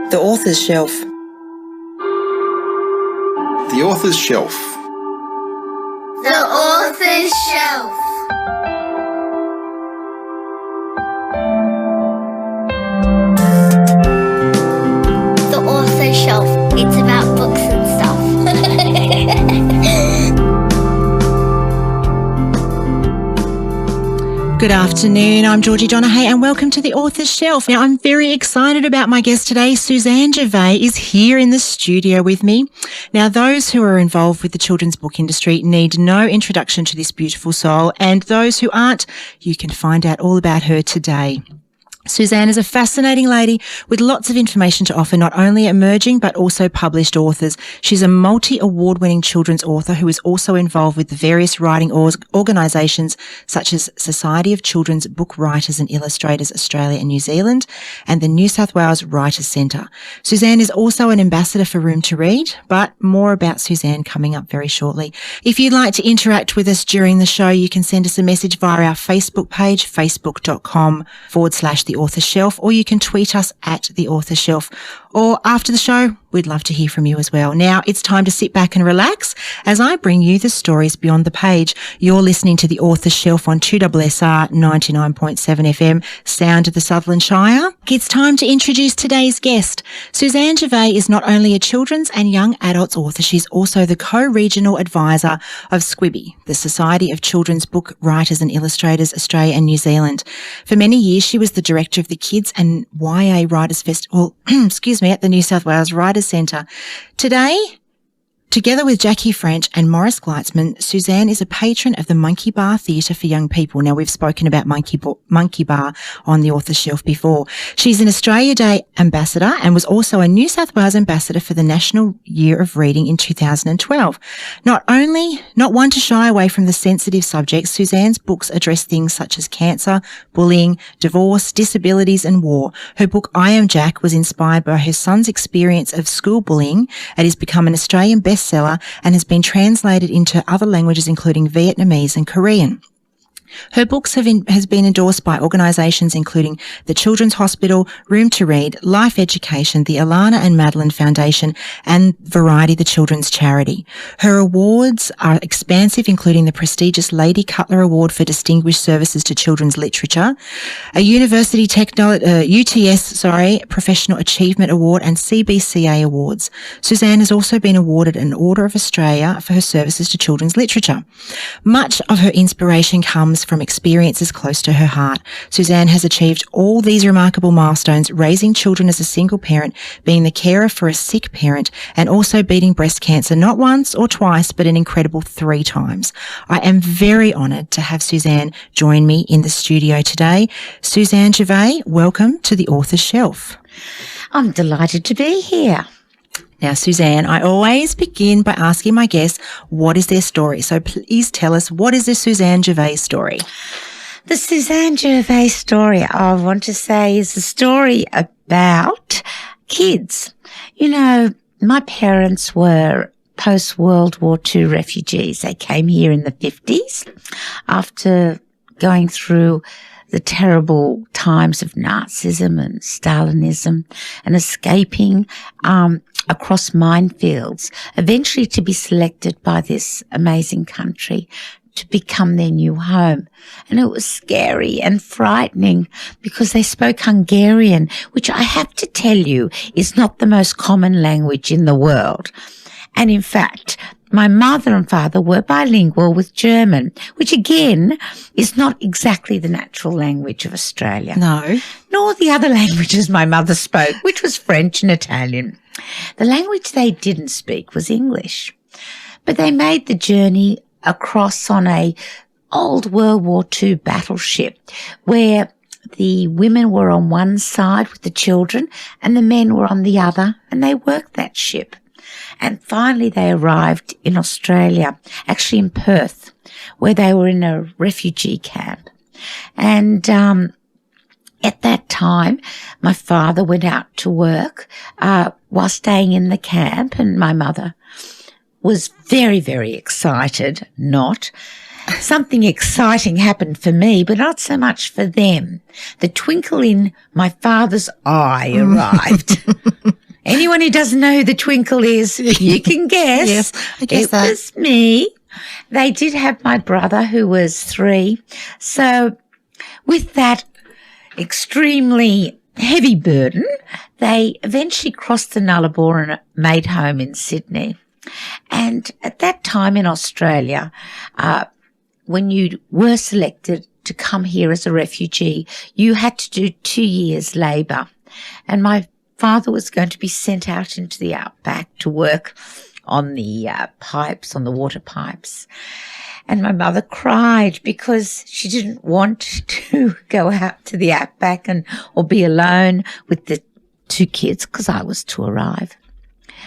The Author's Shelf. The Author's Shelf. The Author's Shelf. The Author's Shelf. It's about books and stuff. Good afternoon, I'm Georgie Donaghy and welcome to the Author's Shelf. Now, I'm very excited about my guest today. Susanne Gervay is here in the studio with me. Now, those who are involved with the children's book industry need no introduction to this beautiful soul, and those who aren't, you can find out all about her today. Susanne is a fascinating lady with lots of information to offer, not only emerging but also published authors. She's a multi-award-winning children's author who is also involved with the various writing organisations such as Society of Children's Book Writers and Illustrators Australia and New Zealand and the New South Wales Writers Centre. Susanne is also an ambassador for Room to Read, but more about Susanne coming up very shortly. If you'd like to interact with us during the show, you can send us a message via our Facebook page, facebook.com/The Author's Shelf, or you can tweet us at The Author's Shelf. Or after the show, we'd love to hear from you as well. Now it's time to sit back and relax as I bring you the stories beyond the page. You're listening to The Author's Shelf on 2SSR 99.7 FM, sound of the Sutherland Shire. It's time to introduce today's guest. Susanne Gervay is not only a children's and young adults author, she's also the co-regional advisor of SCWIBY, the Society of Children's Book Writers and Illustrators Australia and New Zealand. For many years, she was the director of the Kids and YA Writers Festival, at the New South Wales Writers Centre. Today, together with Jackie French and Morris Gleitzman, Susanne is a patron of the Monkey Bar Theatre for Young People. Now, we've spoken about Monkey Bar on the Author's Shelf before. She's an Australia Day ambassador and was also a New South Wales ambassador for the National Year of Reading in 2012. Not one to shy away from the sensitive subjects, Susanne's books address things such as cancer, bullying, divorce, disabilities and war. Her book, I Am Jack, was inspired by her son's experience of school bullying and has become an Australian bestseller and has been translated into other languages including Vietnamese and Korean. Her books has been endorsed by organisations including the Children's Hospital, Room to Read, Life Education, the Alana and Madeline Foundation, and Variety, the children's charity. Her awards are expansive, including the prestigious Lady Cutler Award for Distinguished Services to Children's Literature, a University UTS Professional Achievement Award, and CBCA awards. Susanne has also been awarded an Order of Australia for her services to children's literature. Much of her inspiration comes from experiences close to her heart. Susanne has achieved all these remarkable milestones, raising children as a single parent, being the carer for a sick parent, and also beating breast cancer not once or twice, but an incredible 3 times. I am very honoured to have Susanne join me in the studio today. Susanne Gervay, welcome to the Author's Shelf. I'm delighted to be here. Now, Susanne, I always begin by asking my guests, what is their story? So please tell us, what is the Susanne Gervay story? The Susanne Gervay story, I want to say, is a story about kids. You know, my parents were post-World War II refugees. They came here in the 50s after going through the terrible times of Nazism and Stalinism and escaping across minefields, eventually to be selected by this amazing country to become their new home. And it was scary and frightening because they spoke Hungarian, which I have to tell you is not the most common language in the world. And in fact, my mother and father were bilingual with German, which again is not exactly the natural language of Australia. No. Nor the other languages my mother spoke, which was French and Italian. The language they didn't speak was English. But they made the journey across on a old World War II battleship where the women were on one side with the children and the men were on the other, and they worked that ship. And finally they arrived in Australia, actually in Perth, where they were in a refugee camp. And at that time, my father went out to work while staying in the camp, and my mother was very, very excited, something exciting happened for me, but not so much for them. The twinkle in my father's eye arrived. Anyone who doesn't know who the twinkle is, you can guess. Yes, I guess it that. was me. They did have my brother who was 3. So with that extremely heavy burden, they eventually crossed the Nullarbor and made home in Sydney. And at that time in Australia, when you were selected to come here as a refugee, you had to do 2 years labour. And my father was going to be sent out into the outback to work on the pipes, on the water pipes. And my mother cried because she didn't want to go out to the outback or be alone with the 2 kids because I was to arrive.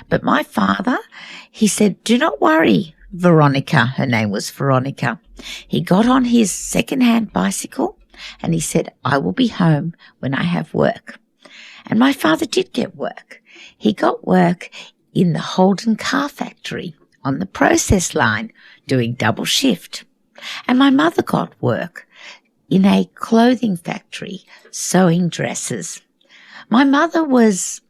But my father, he said, do not worry, Veronica. Her name was Veronica. He got on his second-hand bicycle and he said, I will be home when I have work. And my father did get work. He got work in the Holden car factory on the process line doing double shift. And my mother got work in a clothing factory sewing dresses. My mother was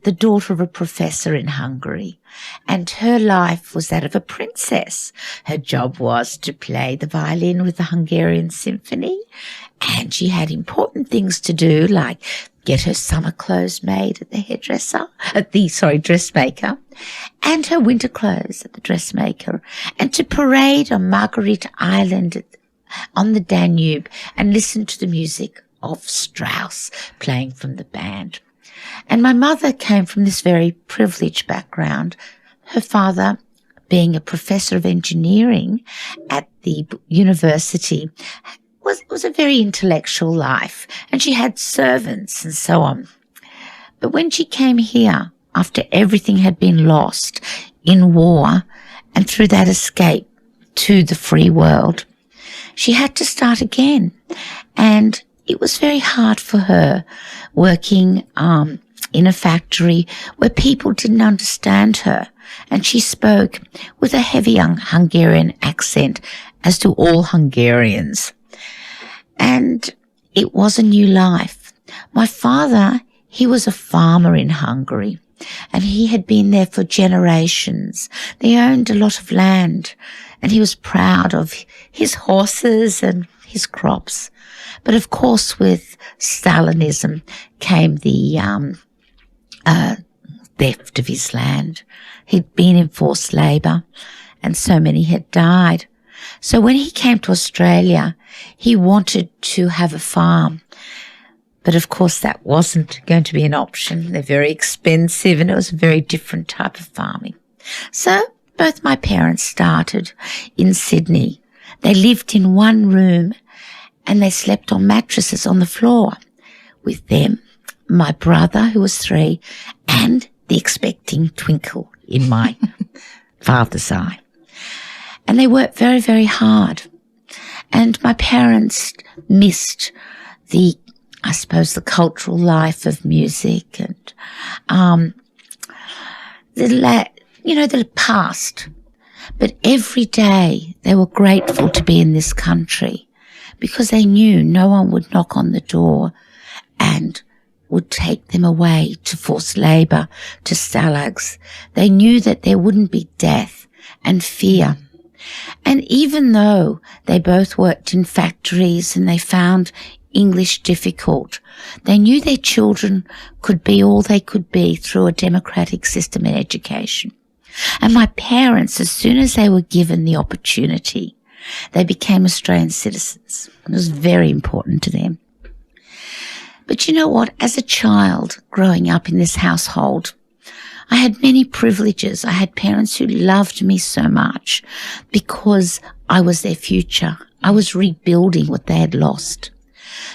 the daughter of a professor in Hungary, and her life was that of a princess. Her job was to play the violin with the Hungarian symphony, and she had important things to do, like get her summer clothes made at the dressmaker, and her winter clothes at the dressmaker, and to parade on Margaret Island on the Danube and listen to the music of Strauss playing from the band. And my mother came from this very privileged background, her father being a professor of engineering at the university. Was a very intellectual life, and she had servants and so on. But when she came here, after everything had been lost in war and through that escape to the free world, she had to start again. And it was very hard for her working in a factory where people didn't understand her, and she spoke with a heavy Hungarian accent, as do all Hungarians. And it was a new life. My father, he was a farmer in Hungary, and he had been there for generations. They owned a lot of land, and he was proud of his horses and his crops. But of course, with Stalinism came the theft of his land. He'd been in forced labour, and so many had died. So when he came to Australia, he wanted to have a farm. But of course that wasn't going to be an option. They're very expensive, and it was a very different type of farming. So both my parents started in Sydney. They lived in one room and they slept on mattresses on the floor. With them, my brother, who was 3, and the expecting twinkle in my father's eye. And they worked very, very hard. And my parents missed the cultural life of music and, the past. But every day they were grateful to be in this country because they knew no one would knock on the door and would take them away to forced labour, to stalags. They knew that there wouldn't be death and fear. And even though they both worked in factories and they found English difficult, they knew their children could be all they could be through a democratic system in education. And my parents, as soon as they were given the opportunity, they became Australian citizens. It was very important to them. But you know what? As a child growing up in this household, I had many privileges. I had parents who loved me so much because I was their future. I was rebuilding what they had lost.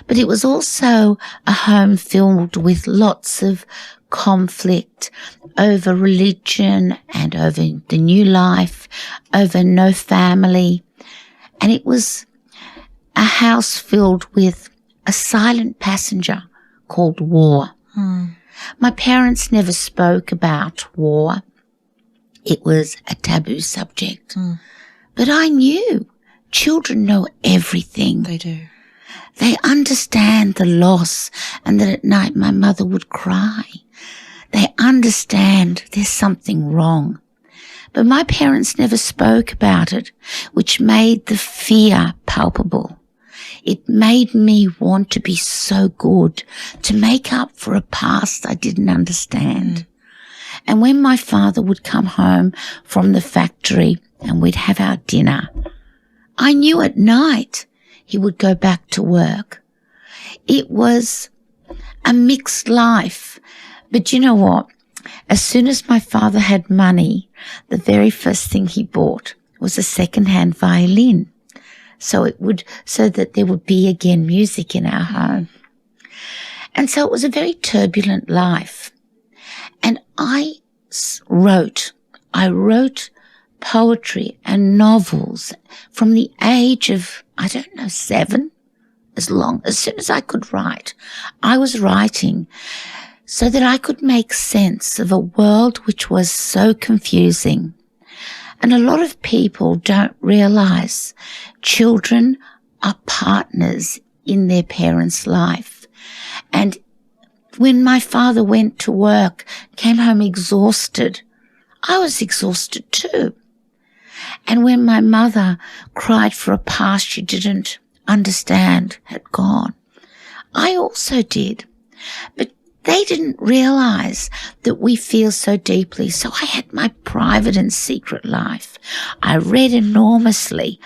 But it was also a home filled with lots of conflict over religion and over the new life, over no family. And it was a house filled with a silent passenger called war. My parents never spoke about war. It was a taboo subject. But I knew children know everything. They do. They understand the loss and that at night my mother would cry. They understand there's something wrong. But my parents never spoke about it, which made the fear palpable. It made me want to be so good, to make up for a past I didn't understand. And when my father would come home from the factory and we'd have our dinner, I knew at night he would go back to work. It was a mixed life. But you know what? As soon as my father had money, the very first thing he bought was a second-hand violin. So that there would be again music in our home. And so it was a very turbulent life. And I wrote poetry and novels from the age of, 7, as soon as I could write. I was writing so that I could make sense of a world which was so confusing. And a lot of people don't realize children are partners in their parents' life. And when my father went to work, came home exhausted, I was exhausted too. And when my mother cried for a past she didn't understand had gone, I also did. But they didn't realize that we feel so deeply. So I had my private and secret life. I read enormously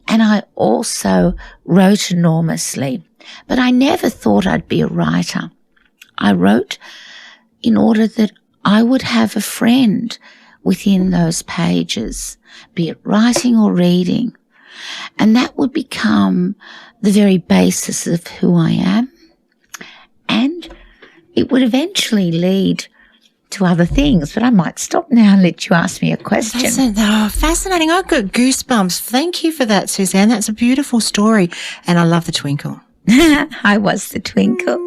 and I also wrote enormously. But I never thought I'd be a writer. I wrote in order that I would have a friend within those pages, be it writing or reading. And that would become the very basis of who I am. And it would eventually lead to other things, but I might stop now and let you ask me a question. Fascinating. I've got goosebumps. Thank you for that, Susanne. That's a beautiful story. And I love the twinkle. I was the twinkle.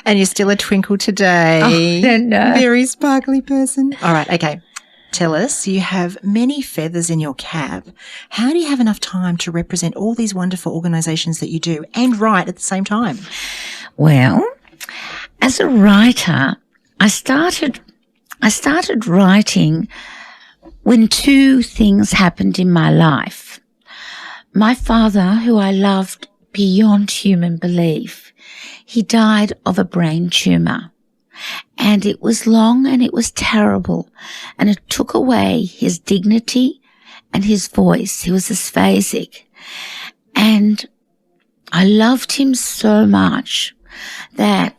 And you're still a twinkle today. Oh, I don't know. Very sparkly person. All right, okay. Tell us, you have many feathers in your cap. How do you have enough time to represent all these wonderful organisations that you do and write at the same time? Well, as a writer, I started writing when two things happened in my life. My father, who I loved beyond human belief, he died of a brain tumour. And it was long and it was terrible. And it took away his dignity and his voice. He was aphasic. And I loved him so much that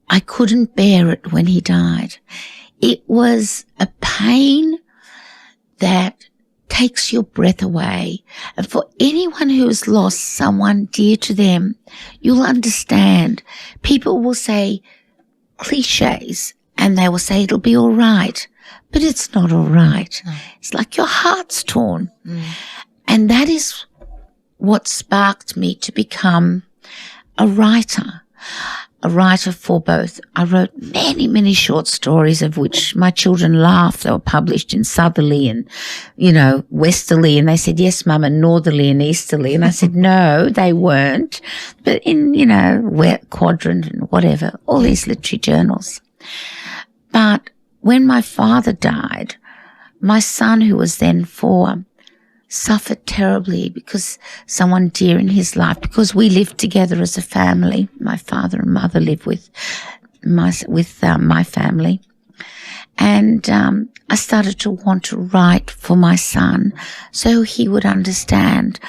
I couldn't bear it when he died. It was a pain that takes your breath away. And for anyone who has lost someone dear to them, you'll understand. People will say cliches and they will say it'll be all right, but it's not all right. No. It's like your heart's torn. And that is what sparked me to become a writer for both. I wrote many, many short stories of which my children laughed. They were published in Southerly and, Westerly. And they said, yes, Mum, and Northerly and Easterly. And I said, no, they weren't. But in, Quadrant and whatever, all these literary journals. But when my father died, my son, who was then 4, suffered terribly because someone dear in his life, because we lived together as a family. My father and mother lived with my family. And I started to want to write for my son so he would understand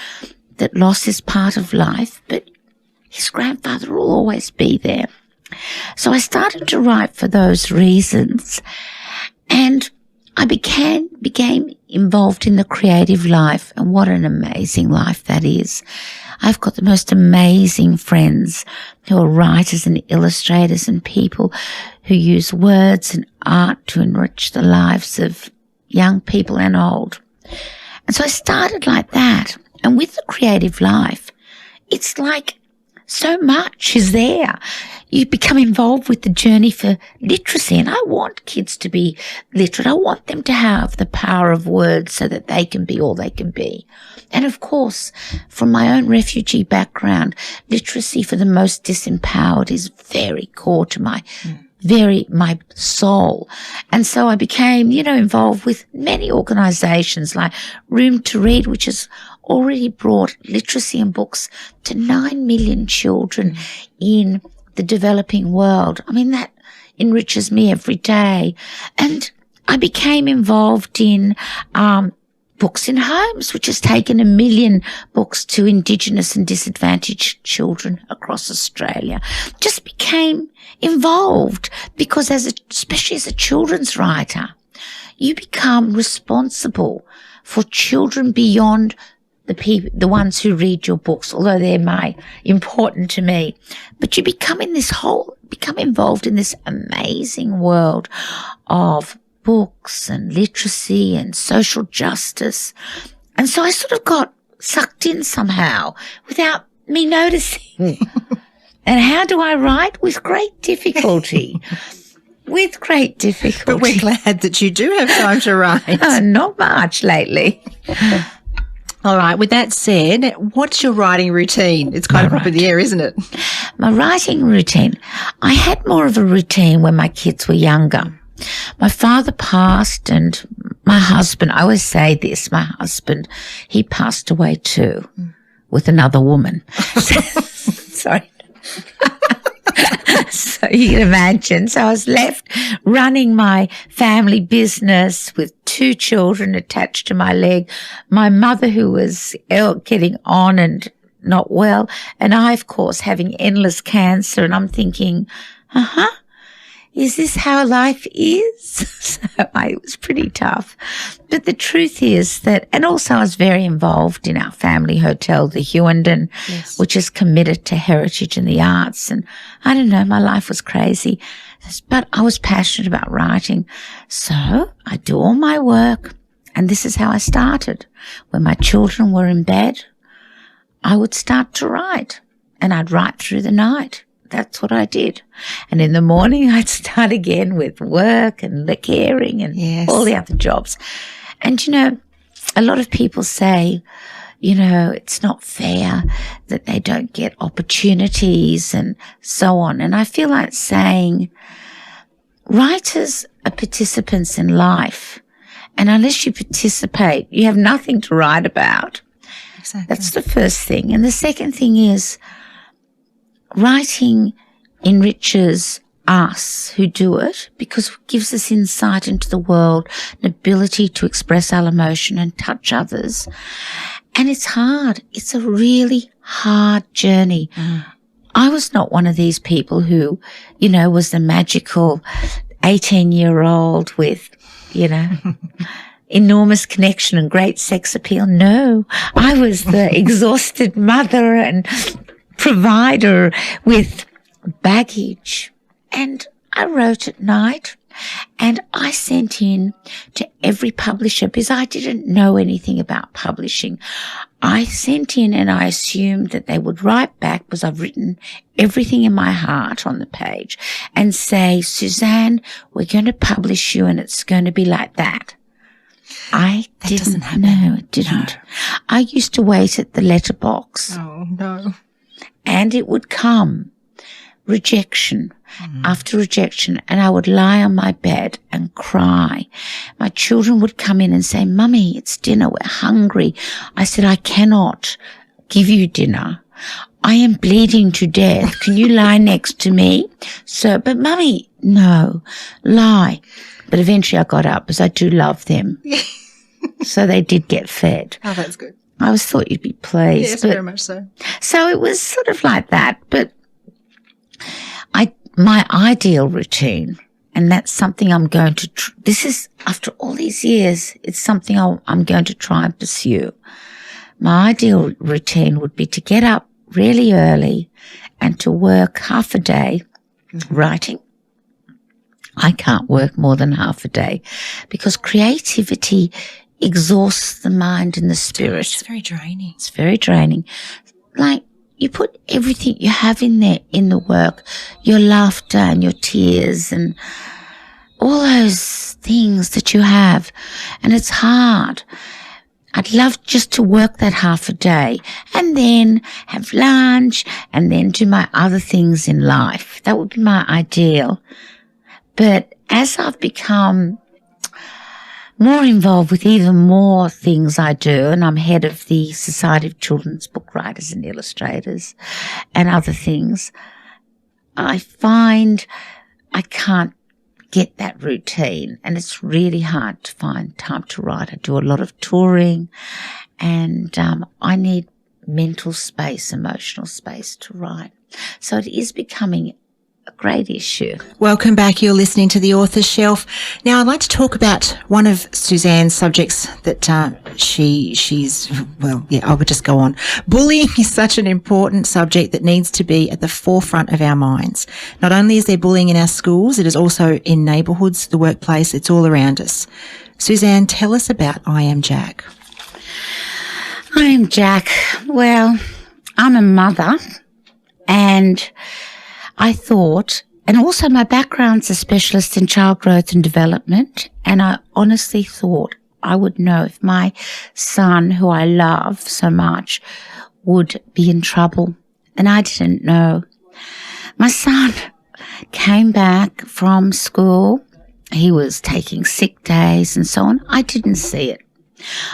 that loss is part of life, but his grandfather will always be there. So I started to write for those reasons. And I became involved in the creative life, and what an amazing life that is. I've got the most amazing friends who are writers and illustrators and people who use words and art to enrich the lives of young people and old. And so I started like that. And with the creative life, it's like so much is there. You become involved with the journey for literacy, and I want kids to be literate. I want them to have the power of words so that they can be all they can be. And of course, from my own refugee background, literacy for the most disempowered is very core to my soul. And so I became, involved with many organizations like Room to Read, which has already brought literacy and books to 9 million children in the developing world. I mean, that enriches me every day. And I became involved in Books in Homes, which has taken 1 million books to Indigenous and disadvantaged children across Australia. Just became involved because especially as a children's writer, you become responsible for children beyond the ones who read your books, although they're important to me. But you become involved in this amazing world of books and literacy and social justice. And so I sort of got sucked in somehow without me noticing. And how do I write? With great difficulty. With great difficulty. But we're glad that you do have time to write. Not much lately. All right. With that said, what's your writing routine? It's kind of up in the air, isn't it? My writing routine. I had more of a routine when my kids were younger. My father passed, and my husband, I always say this, my husband, he passed away too with another woman. Sorry. So you can imagine. So I was left running my family business with 2 children attached to my leg, my mother who was getting on and not well, and I, of course, having endless cancer. And I'm thinking, is this how life is? So it was pretty tough. But the truth is that, and also I was very involved in our family hotel, the Hughenden, which is committed to heritage and the arts. And I don't know, my life was crazy, but I was passionate about writing. So I do all my work, and this is how I started. When my children were in bed, I would start to write, and I'd write through the night. That's what I did. And in the morning, I'd start again with work and the caring and all the other jobs. And, a lot of people say, it's not fair that they don't get opportunities and so on. And I feel like saying writers are participants in life. And unless you participate, you have nothing to write about. Exactly. That's the first thing. And the second thing is, writing enriches us who do it because it gives us insight into the world, an ability to express our emotion and touch others. And it's hard. It's a really hard journey. I was not one of these people who, was the magical 18-year-old with, enormous connection and great sex appeal. No, I was the exhausted mother and provider with baggage. And I wrote at night, and I sent in to every publisher because I didn't know anything about publishing. I sent in and I assumed that they would write back because I've written everything in my heart on the page and say, Susanne, we're going to publish you and it's going to be like that. That doesn't happen. No, it didn't. No. I used to wait at the letterbox. Oh, no. And it would come, rejection after rejection, and I would lie on my bed and cry. My children would come in and say, Mummy, it's dinner, we're hungry. I said, I cannot give you dinner. I am bleeding to death. Can you lie next to me? But Mummy, no, lie. But eventually I got up because I do love them. So they did get fed. Oh, that's good. I always thought you'd be pleased. Yes, very much so. So it was sort of like that. But my ideal routine, and that's something I'm going to, this is, after all these years, it's something I'm going to try and pursue. My ideal routine would be to get up really early and to work half a day writing. I can't work more than half a day because creativity exhausts the mind and the spirit. It's very draining. It's very draining. Like, you put everything you have in there, in the work, your laughter and your tears and all those things that you have. And it's hard. I'd love just to work that half a day and then have lunch and then do my other things in life. That would be my ideal. But as I've become more involved with even more things I do, and I'm head of the Society of Children's Book Writers and Illustrators and other things, I find I can't get that routine, and it's really hard to find time to write. I do a lot of touring, and I need mental space, emotional space to write. So it is becoming a great issue. Welcome back. You're listening to The Author's Shelf. Now, I'd like to talk about one of Susanne's subjects that I would just go on. Bullying is such an important subject that needs to be at the forefront of our minds. Not only is there bullying in our schools, it is also in neighbourhoods, the workplace, it's all around us. Susanne, tell us about I Am Jack. I Am Jack. Well, I'm a mother, and I thought, and also my background's a specialist in child growth and development, and I honestly thought I would know if my son, who I love so much, would be in trouble, and I didn't know. My son came back from school. He was taking sick days and so on. I didn't see it.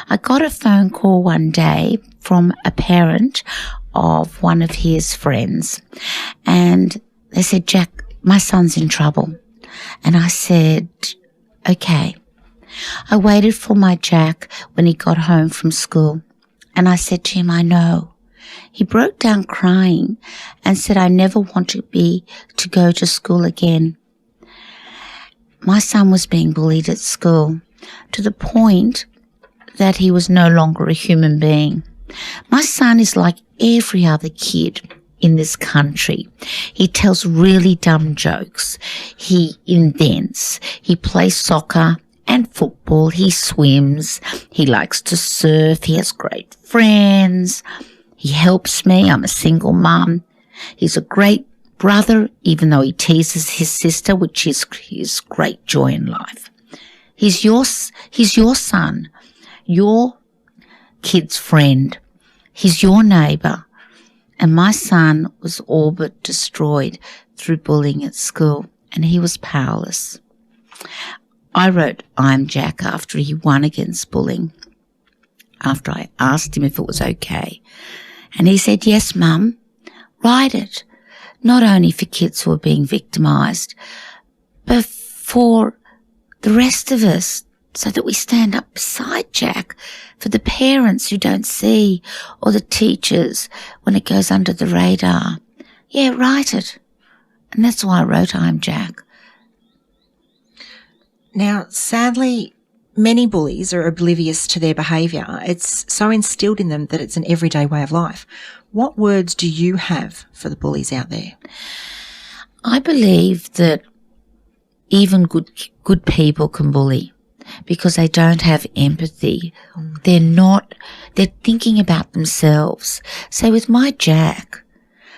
I got a phone call one day from a parent of one of his friends, and they said, Jack, my son's in trouble. And I said, okay. I waited for my Jack when he got home from school. And I said to him, I know. He broke down crying and said, I never want to go to school again. My son was being bullied at school to the point that he was no longer a human being. My son is like every other kid in this country. He tells really dumb jokes. He invents. He plays soccer and football. He swims. He likes to surf. He has great friends. He helps me. I'm a single mum. He's a great brother, even though he teases his sister, which is his great joy in life. He's your son, your kid's friend. He's your neighbour. And my son was all but destroyed through bullying at school, and he was powerless. I wrote I'm Jack after he won against bullying, after I asked him if it was okay. And he said, yes, Mum, write it. Not only for kids who are being victimised, but for the rest of us, so that we stand up beside Jack, for the parents who don't see, or the teachers when it goes under the radar. Yeah, write it. And that's why I wrote I'm Jack. Now, sadly, many bullies are oblivious to their behaviour. It's so instilled in them that it's an everyday way of life. What words do you have for the bullies out there? I believe that even good people can bully, because they don't have empathy. They're thinking about themselves. So with my Jack,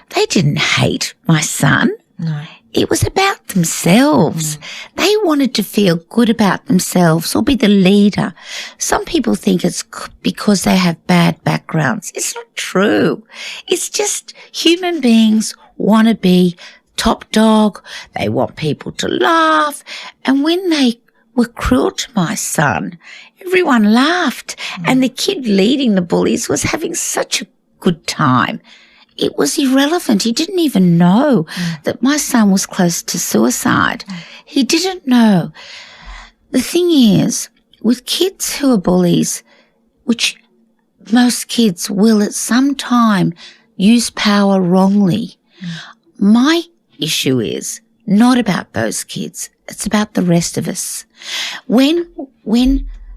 they didn't hate my son. No. It was about themselves. They wanted to feel good about themselves or be the leader. Some people think it's because they have bad backgrounds. It's not true. It's just human beings want to be top dog. They want people to laugh. And when they were cruel to my son, everyone laughed. And the kid leading the bullies was having such a good time. It was irrelevant. He didn't even know that my son was close to suicide. He didn't know. The thing is, with kids who are bullies, which most kids will at some time use power wrongly, my issue is not about those kids. It's about the rest of us. When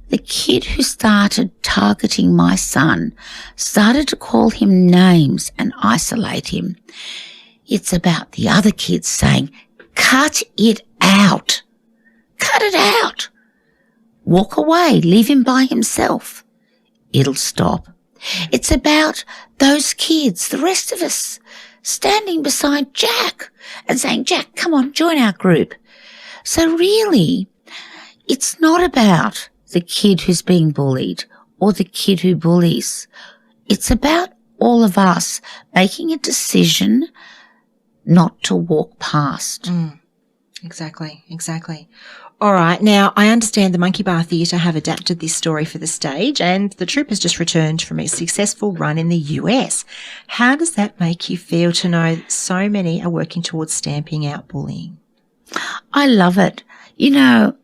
the kid who started targeting my son started to call him names and isolate him, it's about the other kids saying, cut it out. Cut it out. Walk away. Leave him by himself. It'll stop. It's about those kids, the rest of us, standing beside Jack and saying, Jack, come on, join our group. So really, it's not about the kid who's being bullied or the kid who bullies. It's about all of us making a decision not to walk past. Exactly. All right. Now, I understand the Monkey Bar Theatre have adapted this story for the stage, and the troupe has just returned from a successful run in the US. How does that make you feel to know so many are working towards stamping out bullying? I love it. You know,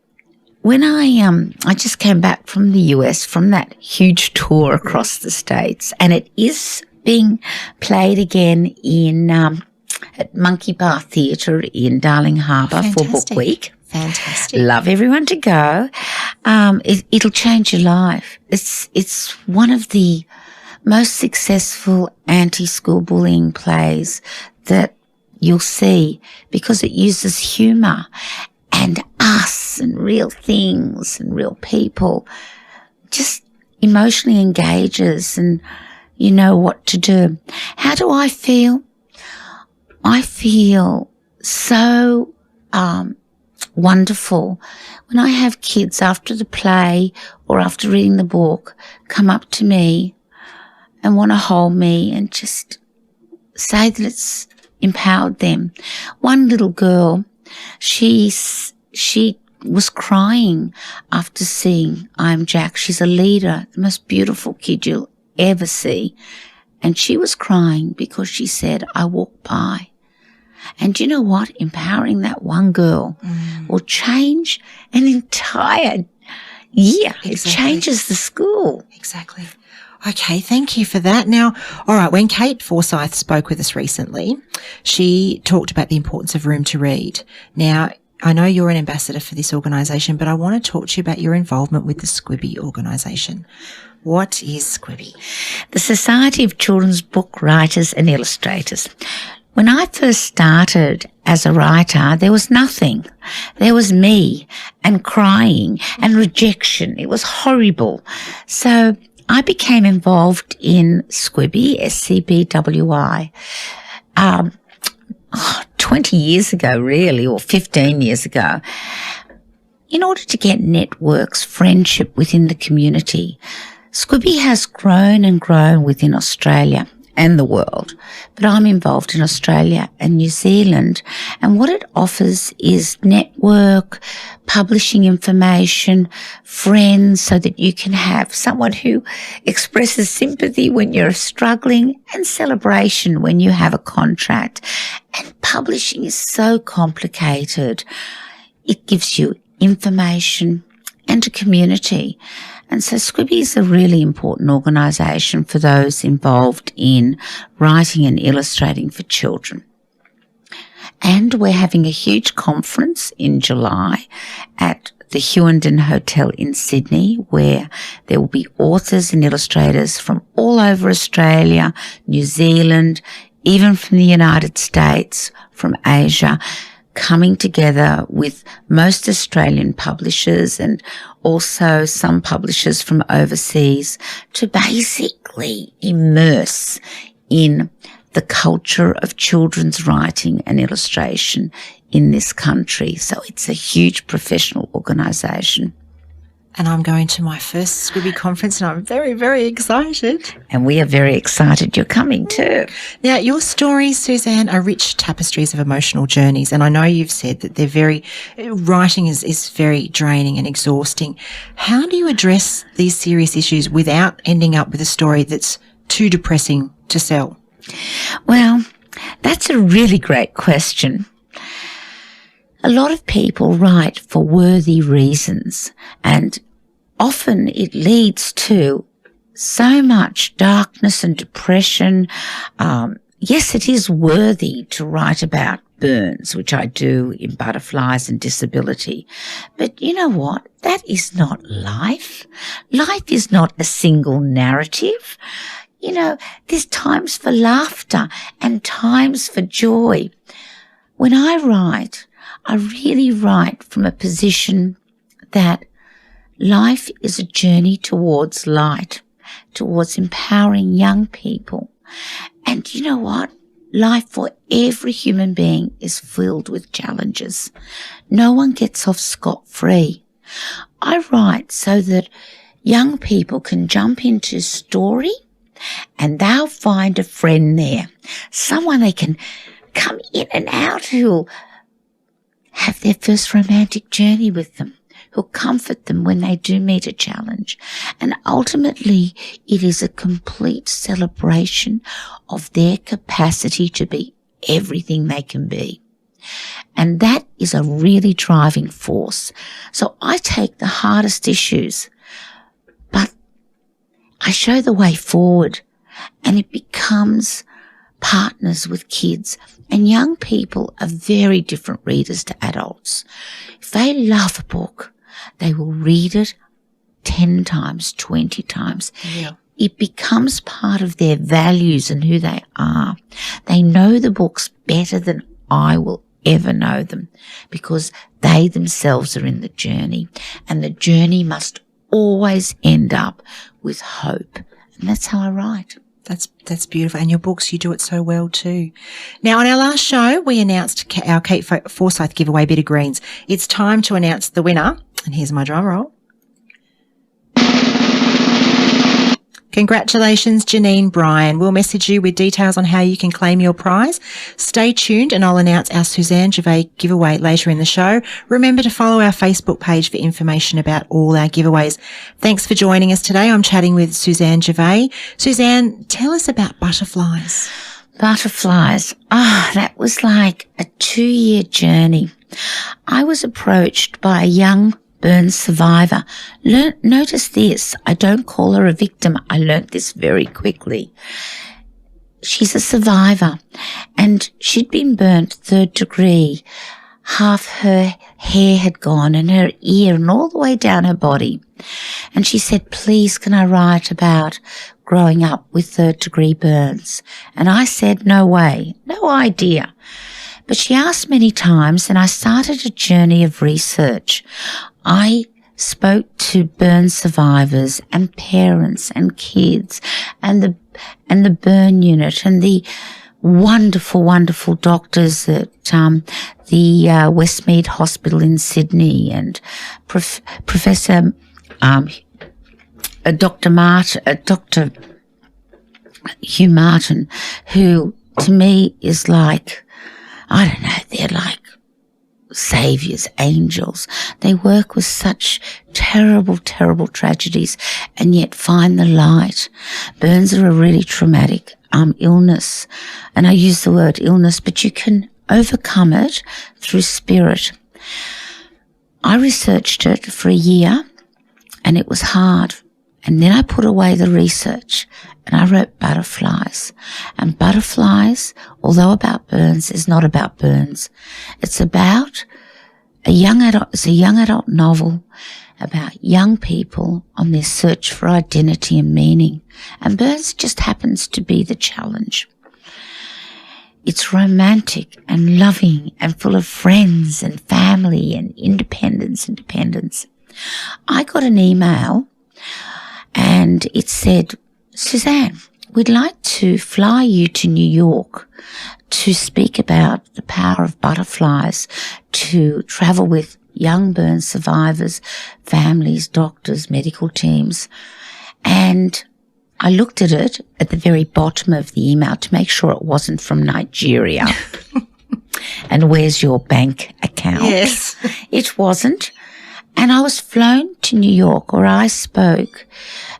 when I just came back from the US from that huge tour across the States, and it is being played again in at Monkey Bar Theatre in Darling Harbour for Book Week. Fantastic. Love everyone to go. It'll change your life. It's one of the most successful anti-school bullying plays that you'll see because it uses humour and us and real things and real people. Just emotionally engages and you know what to do. How do I feel? I feel so wonderful when I have kids after the play or after reading the book come up to me and want to hold me and just say that it's empowered them. One little girl, she was crying after seeing I Am Jack. She's a leader, the most beautiful kid you'll ever see. And she was crying because she said, I walked by. And you know what? Empowering that one girl will change an entire year. Exactly. It changes the school. Exactly. Okay, thank you for that. Now, all right, when Kate Forsyth spoke with us recently, she talked about the importance of room to read. Now, I know you're an ambassador for this organisation, but I want to talk to you about your involvement with the Squibby organisation. What is Squibby? The Society of Children's Book Writers and Illustrators. When I first started as a writer, there was nothing. There was me and crying and rejection. It was horrible. So I became involved in Squibby, SCBWI, 20 years ago, really, or 15 years ago, in order to get networks, friendship within the community. Squibby has grown and grown within Australia and the world, but I'm involved in Australia and New Zealand, and what it offers is network, publishing information, friends, so that you can have someone who expresses sympathy when you're struggling and celebration when you have a contract. And publishing is so complicated. It gives you information and a community. And so Squibby is a really important organisation for those involved in writing and illustrating for children. And we're having a huge conference in July at the Hughenden Hotel in Sydney, where there will be authors and illustrators from all over Australia, New Zealand, even from the United States, from Asia, coming together with most Australian publishers and also some publishers from overseas to basically immerse in the culture of children's writing and illustration in this country. So it's a huge professional organisation. And I'm going to my first Squibby conference and I'm very, very excited. And we are very excited you're coming too. Now, your stories, Susanne, are rich tapestries of emotional journeys. And I know you've said that writing is very draining and exhausting. How do you address these serious issues without ending up with a story that's too depressing to sell? Well, that's a really great question. A lot of people write for worthy reasons, and often it leads to so much darkness and depression. Yes, it is worthy to write about burns, which I do in Butterflies and Disability. But you know what? That is not life. Life is not a single narrative. You know, there's times for laughter and times for joy. When I write, I really write from a position that life is a journey towards light, towards empowering young people. And you know what? Life for every human being is filled with challenges. No one gets off scot-free. I write so that young people can jump into a story and they'll find a friend there, someone they can come in and out who'll have their first romantic journey with them, who'll comfort them when they do meet a challenge. And ultimately, it is a complete celebration of their capacity to be everything they can be. And that is a really driving force. So I take the hardest issues, but I show the way forward, and it becomes partners with kids. And young people are very different readers to adults. If they love a book, they will read it 10 times, 20 times. Yeah. It becomes part of their values and who they are. They know the books better than I will ever know them, because they themselves are in the journey, and the journey must always end up with hope. And that's how I write. That's beautiful. And your books, you do it so well too. Now, on our last show, we announced our Kate Forsyth giveaway bit of greens. It's time to announce the winner. And here's my drum roll. Congratulations, Janine Bryan. We'll message you with details on how you can claim your prize. Stay tuned and I'll announce our Susanne Gervay giveaway later in the show. Remember to follow our Facebook page for information about all our giveaways. Thanks for joining us today. I'm chatting with Susanne Gervay. Susanne, tell us about butterflies. Butterflies. That was like a 2-year journey. I was approached by a young burn survivor. Notice this. I don't call her a victim. I learnt this very quickly. She's a survivor, and she'd been burnt 3rd degree. Half her hair had gone, and her ear, and all the way down her body. And she said, please, can I write about growing up with 3rd degree burns? And I said, no way, no idea. But she asked many times, and I started a journey of research. I spoke to burn survivors and parents and kids and the burn unit and the wonderful, wonderful doctors at the Westmead Hospital in Sydney, and Professor Dr. Hugh Martin, who to me is like, I don't know, they're like saviors, angels. They work with such terrible, terrible tragedies and yet find the light. Burns are a really traumatic illness, and I use the word illness, but you can overcome it through spirit. I researched it for a year, and it was hard. And then I put away the research and I wrote Butterflies. And Butterflies, although about burns, is not about burns. It's about a young adult novel about young people on their search for identity and meaning. And burns just happens to be the challenge. It's romantic and loving and full of friends and family and independence. I got an email, and it said, Susanne, we'd like to fly you to New York to speak about the power of butterflies, to travel with young burn survivors, families, doctors, medical teams. And I looked at it at the very bottom of the email to make sure it wasn't from Nigeria. And where's your bank account? Yes. It wasn't. And I was flown to New York, where I spoke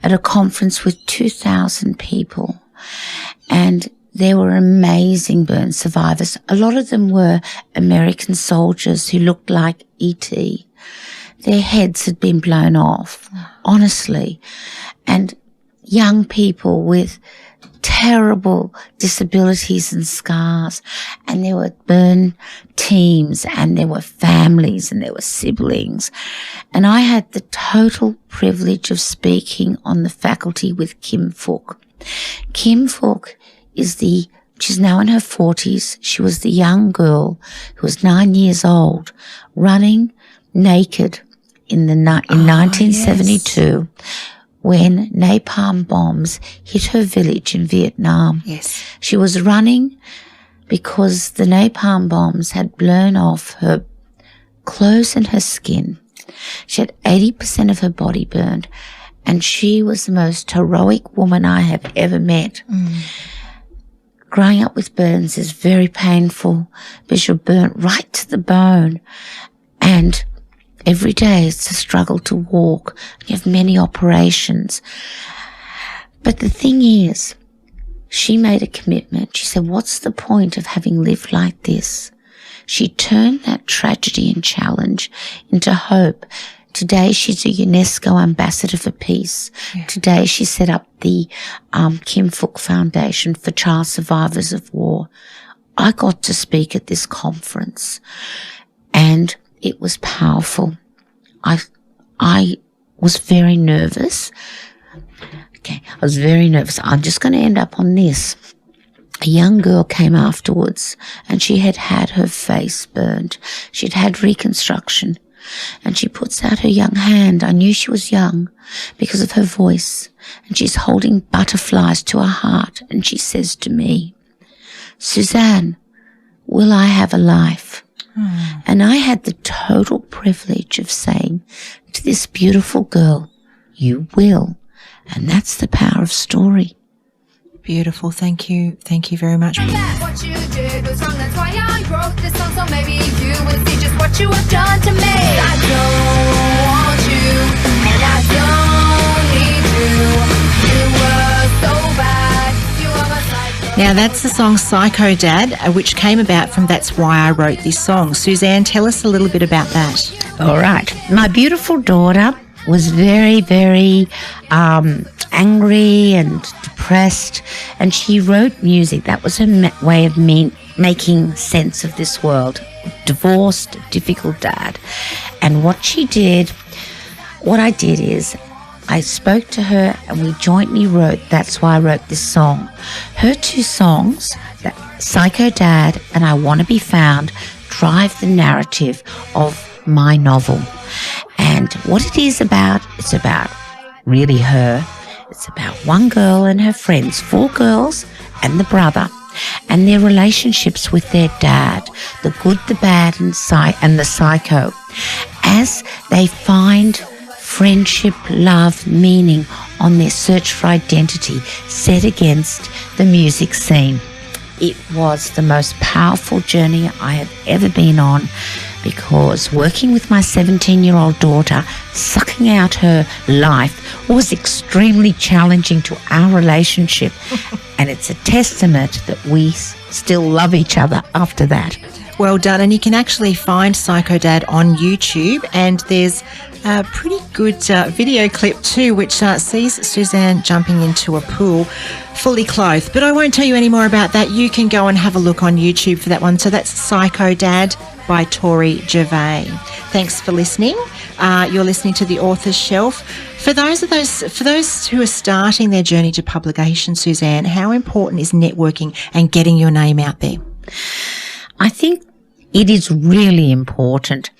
at a conference with 2,000 people. And there were amazing burn survivors. A lot of them were American soldiers who looked like E.T. Their heads had been blown off, honestly. And young people with terrible disabilities and scars. And there were burn teams, and there were families, and there were siblings. And I had the total privilege of speaking on the faculty with Kim Fook. Kim Fook she's now in her 40s. She was the young girl who was 9 years old, running naked in 1972. Yes. when napalm bombs hit her village in Vietnam. Yes. She was running because the napalm bombs had blown off her clothes and her skin. She had 80% of her body burned, and she was the most heroic woman I have ever met. Growing up with burns is very painful because you're burnt right to the bone, and every day it's a struggle to walk. You have many operations. But the thing is, she made a commitment. She said, what's the point of having lived like this? She turned that tragedy and challenge into hope. Today, she's a UNESCO ambassador for peace. Yeah. Today, she set up the Kim Phuc Foundation for child survivors of war. I got to speak at this conference, and it was powerful. I was very nervous. Okay, I was very nervous. I'm just going to end up on this. A young girl came afterwards, and she had had her face burned. She'd had reconstruction, and she puts out her young hand. I knew she was young because of her voice, and she's holding butterflies to her heart, and she says to me, Susanne, will I have a life? And I had the total privilege of saying to this beautiful girl, you will. And that's the power of story. Beautiful. Thank you. Thank you very much. What you did was wrong, that's why I wrote this song, so maybe you will see just what you have done to me. I don't want you, and I don't need you. You were so bad, you are my psycho. Now, that's the song Psycho Dad, which came about from That's Why I Wrote This Song. Suzanne, tell us a little bit about that. All right. My beautiful daughter was very, very angry and depressed, and she wrote music. That was her way of making sense of this world. Divorced, difficult dad. And what I did is I spoke to her and we jointly wrote That's Why I Wrote This Song. Her two songs, Psycho Dad and I Want to Be Found, drive the narrative of my novel. And what it is about, it's about really her. It's about one girl and her friends, 4 girls and the brother, and their relationships with their dad, the good, the bad, and the psycho, as they find friendship, love, meaning on their search for identity set against the music scene. It was the most powerful journey I have ever been on, because working with my 17-year-old daughter, sucking out her life, was extremely challenging to our relationship. And it's a testament that we still love each other after that. Well done. And you can actually find Psycho Dad on YouTube, and there's a pretty good video clip too, which sees Suzanne jumping into a pool fully clothed. But I won't tell you any more about that. You can go and have a look on YouTube for that one. So that's Psycho Dad by Susanne Gervay. Thanks for listening. You're listening to The Author's Shelf. For those who are starting their journey to publication, Suzanne, how important is networking and getting your name out there? I think it is really important.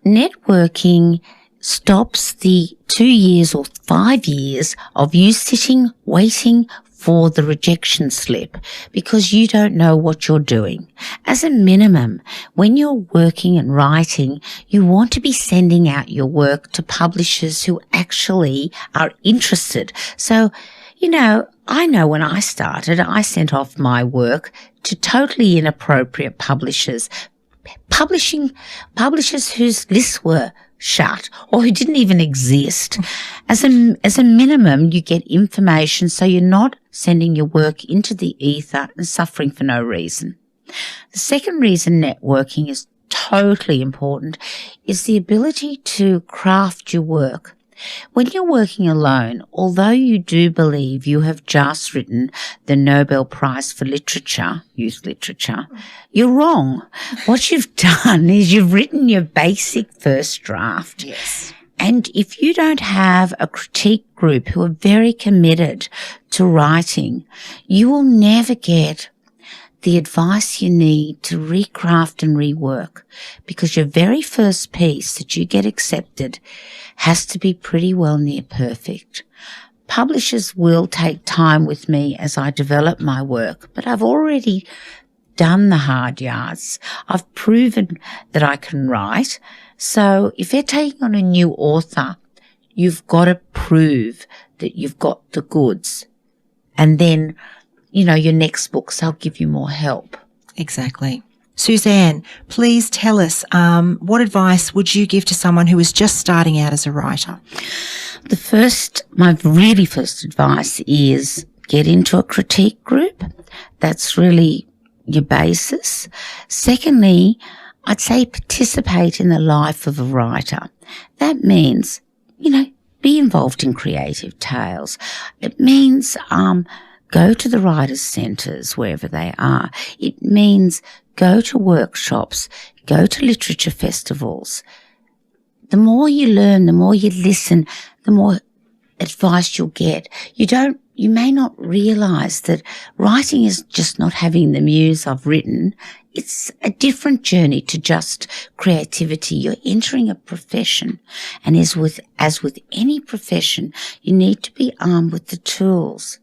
Networking stops the 2 years or 5 years of you sitting, waiting for the rejection slip because you don't know what you're doing. As a minimum, when you're working and writing, you want to be sending out your work to publishers who actually are interested. So, I know when I started, I sent off my work to totally inappropriate publishers, publishers whose lists were shut or who didn't even exist. As a minimum, you get information so you're not sending your work into the ether and suffering for no reason. The second reason networking is totally important is the ability to craft your work. When you're working alone, although you do believe you have just written the Nobel Prize for Literature, Youth Literature, you're wrong. What you've done is you've written your basic first draft. Yes. And if you don't have a critique group who are very committed to writing, you will never get the advice you need to recraft and rework, because your very first piece that you get accepted has to be pretty well near perfect. publishers will take time with me as I develop my work, but I've already done the hard yards. I've proven that I can write. So if they're taking on a new author, you've got to prove that you've got the goods. And then, your next books, I'll give you more help. Exactly. Susanne, please tell us, what advice would you give to someone who is just starting out as a writer? My really first advice is get into a critique group. That's really your basis. Secondly, I'd say participate in the life of a writer. That means, be involved in creative tales. It means, go to the writers' centres wherever they are. It means go to workshops, go to literature festivals. The more you learn, the more you listen, the more advice you'll get. You may not realise that writing is just not having the muse I've written. It's a different journey to just creativity. You're entering a profession, and as with any profession, you need to be armed with the tools.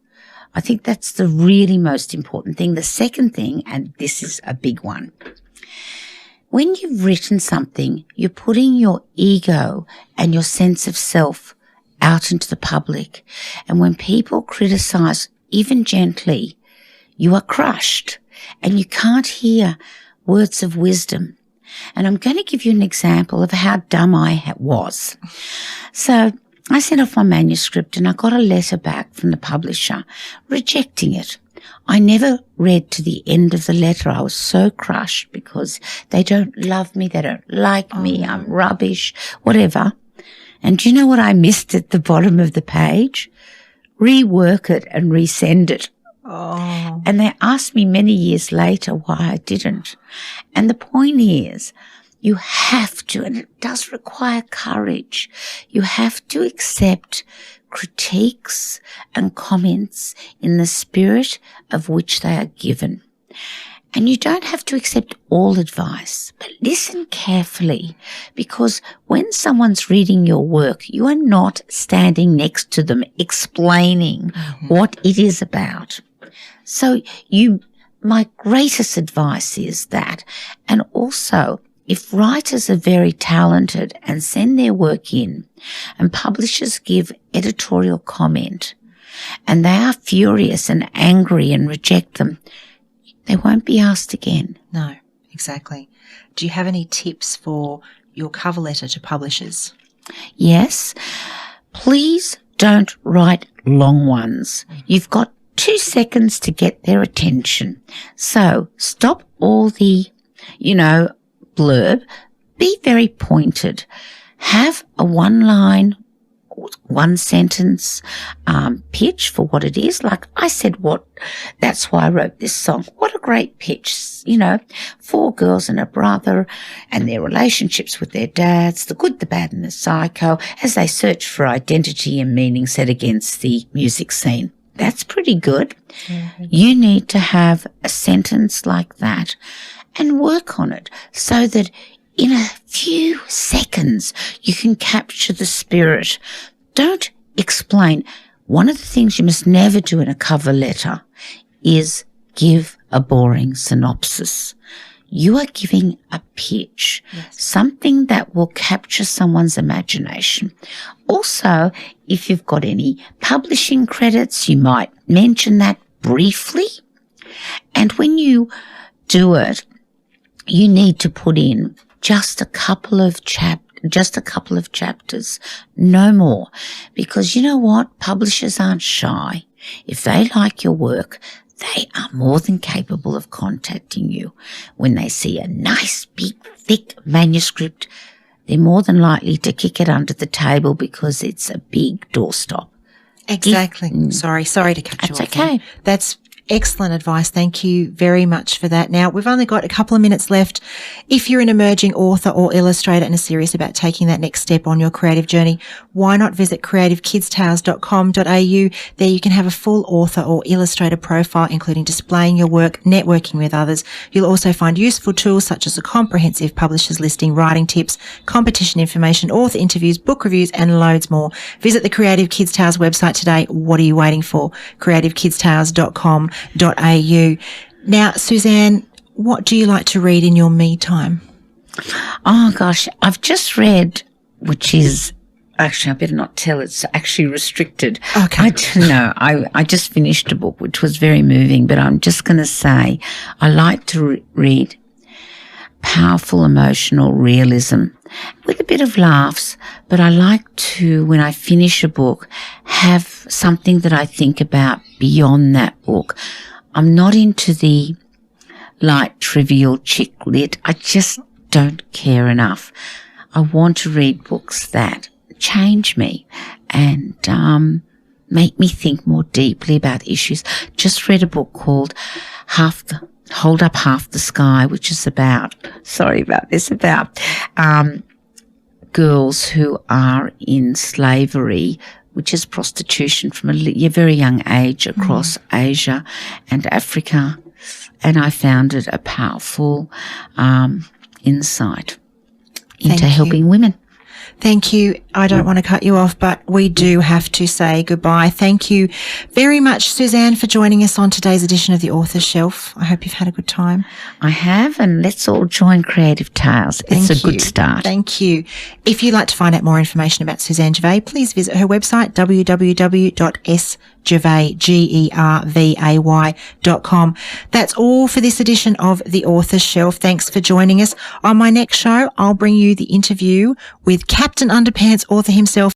I think that's the really most important thing. The second thing, and this is a big one, when you've written something, you're putting your ego and your sense of self out into the public. And when people criticise, even gently, you are crushed and you can't hear words of wisdom. And I'm going to give you an example of how dumb I was. So I sent off my manuscript and I got a letter back from the publisher rejecting it. I never read to the end of the letter. I was so crushed because they don't love me, they don't like me, I'm rubbish, whatever. And do you know what I missed at the bottom of the page? Rework it and resend it. Oh. And they asked me many years later why I didn't. And the point is, you have to, and it does require courage, you have to accept critiques and comments in the spirit of which they are given. And you don't have to accept all advice, but listen carefully, because when someone's reading your work, you are not standing next to them explaining what it is about. So my greatest advice is that, and also if writers are very talented and send their work in and publishers give editorial comment and they are furious and angry and reject them, they won't be asked again. No, exactly. Do you have any tips for your cover letter to publishers? Yes. Please don't write long ones. You've got 2 seconds to get their attention. So stop all the, blurb. Be very pointed. Have a 1-line, 1-sentence pitch for what it is. Like I said, that's why I wrote this song. What a great pitch, 4 girls and a brother and their relationships with their dads, the good, the bad and the psycho, as they search for identity and meaning set against the music scene. That's pretty good. Mm-hmm. You need to have a sentence like that and work on it so that in a few seconds you can capture the spirit. Don't explain. One of the things you must never do in a cover letter is give a boring synopsis. You are giving a pitch, something that will capture someone's imagination. Also, if you've got any publishing credits, you might mention that briefly. And when you do it, you need to put in just a couple of chapters, no more. Because you know what? Publishers aren't shy. If they like your work, they are more than capable of contacting you. When they see a nice, big, thick manuscript, they're more than likely to kick it under the table because it's a big doorstop. Exactly. Sorry to cut you off. That's okay. That's Excellent advice. Thank you very much for that. Now, we've only got a couple of minutes left. If you're an emerging author or illustrator and are serious about taking that next step on your creative journey, why not visit creativekidstales.com.au? There you can have a full author or illustrator profile, including displaying your work, networking with others. You'll also find useful tools such as a comprehensive publisher's listing, writing tips, competition information, author interviews, book reviews, and loads more. Visit the Creative Kids Tales website today. What are you waiting for? creativekidstales.com.au. Now, Susanne, what do you like to read in your me time? Oh, gosh, I've just read, which is actually, I better not tell, it's actually restricted. Okay. I don't know. I just finished a book which was very moving, but I'm just going to say I like to read powerful emotional realism with a bit of laughs, but I like to, when I finish a book, have something that I think about beyond that book. I'm not into the light, trivial chick lit. I just don't care enough. I want to read books that change me and make me think more deeply about issues. Just read a book called Hold Up Half the Sky, which is about girls who are in slavery, which is prostitution from a very young age across Asia and Africa. And I found it a powerful insight into helping women. Thank you. I don't want to cut you off, but we do have to say goodbye. Thank you very much, Susanne, for joining us on today's edition of The Author's Shelf. I hope you've had a good time. I have, and let's all join Creative Tales. It's a good start. Thank you. If you'd like to find out more information about Susanne Gervay, please visit her website, www.sgervay.com. That's all for this edition of The Author's Shelf. Thanks for joining us. On my next show, I'll bring you the interview with Captain Underpants author himself,